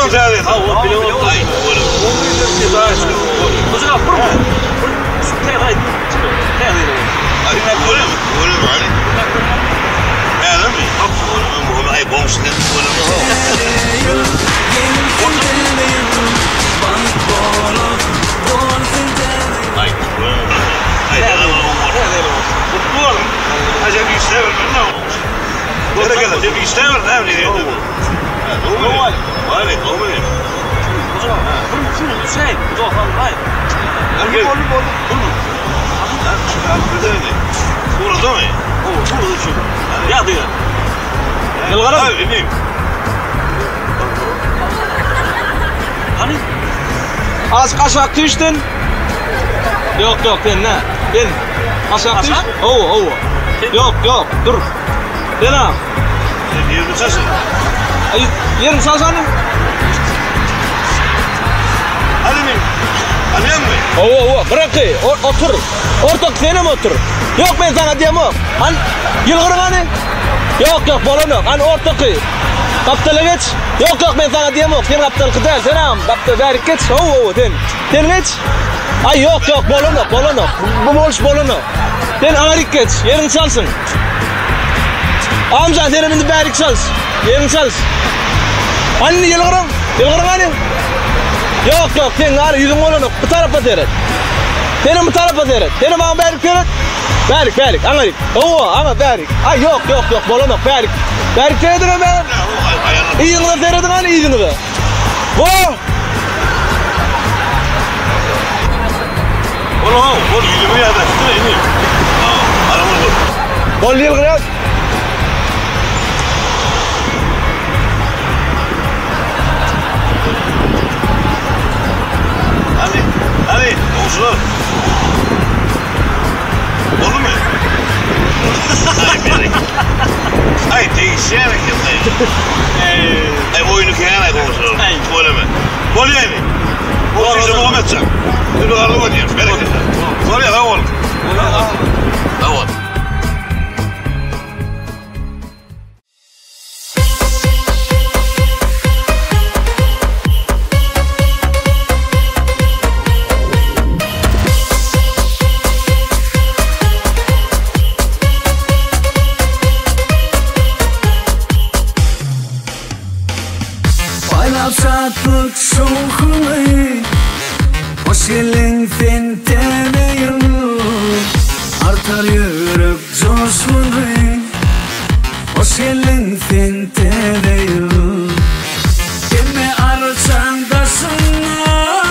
Biliyorum sen. Ha, o biliyorum. Ay, oğlum. Hoca bak, Hadi ne koyayım? Koyayım hadi. Ne mi? Oğlum ay komşu ne koyayım? Ay koyayım. Ay ne olur? Mutlu olun. Acaba bir isteğe vermem ne olur? Burada gelin. Bir isteğe ver ne mi diyor? Doğru. Vay be doğru. Hoca bak, bunu şey, hoca bak, hayır. Erkek. Burada mı? Burada şu. Ya diyor. Yılgara mı? Bilmiyorum. Hani? Az kaşak düştün. Yok ben ne? Ben kaşak düştün. Oo. Yok dur. Ben ha. Yerini çalsın. Yerini çalsan. Hadi mi? Anlayam mı? Oo bırak otur. Ortak sen mi otur? Yok ben sana diyemem. Hani yılgırın hani? Yok bolon yok. Hani ortak. Kaptala geç. Yok ben sana diyemem. Sen kaptal kıdal sen am. Kaptal verik geç. Oo sen geç. Ay yok bolon yok. Bu boş bolon yok. Sen ağrık geç. Yerin çalsın. Amcan senin şimdi verik çals. Yerin çals. Hani yılgırın hani? Yok sen ağrı yüzün bolon yok. Bu tarafa seyret. Senin bu tarafa seyret. Senin bana verik seyret. Verik anlayık. Oo ama verik. Ay yok bolon yok verik. Verik seyredin ben. İyini seyredin hani iyini de. Oo. Oğlum yüzümü yerden tutun ineyim. Aramı dur. Bol yıl kırıyor. Hadi komşular. Oldu mu? Ay değişen ay oyunu kıyana komşular. Böyle mi? Böyle mi? O size muhabbet edecek. Şimdi karnıma diyeyim. Böyle ya oğlum. Tamam. Satlık soğukluğu hoş geldin fenteneyim artar yürek coşkunu hoş geldin fenteneyim gelme arçan taşına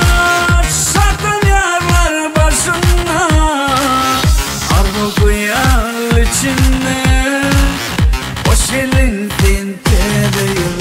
sakın yarlar başına ardı kuyal içinde hoş geldin fenteneyim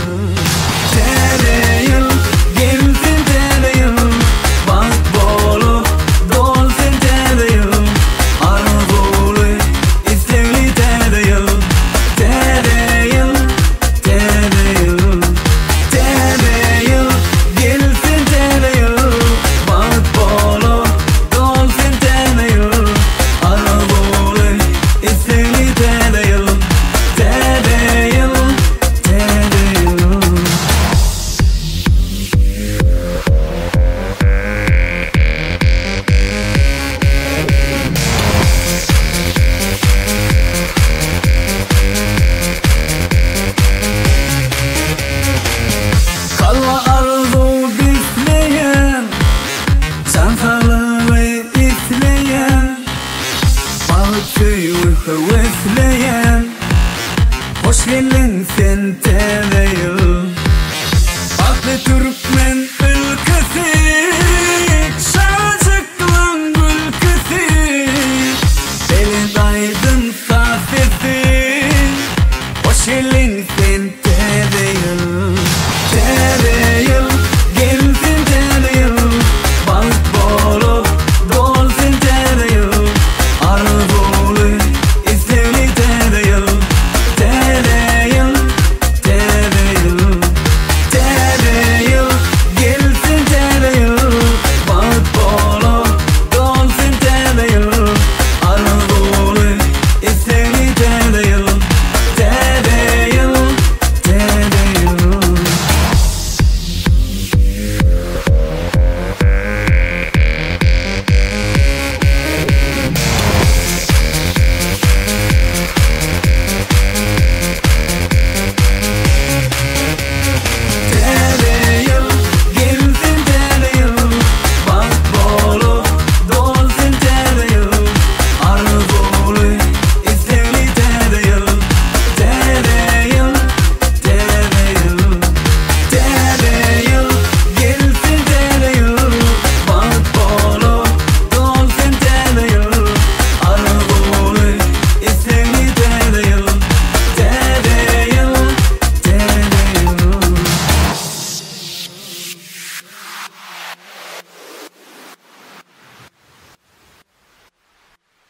hoş geldin sen teneyim. Aklı Türk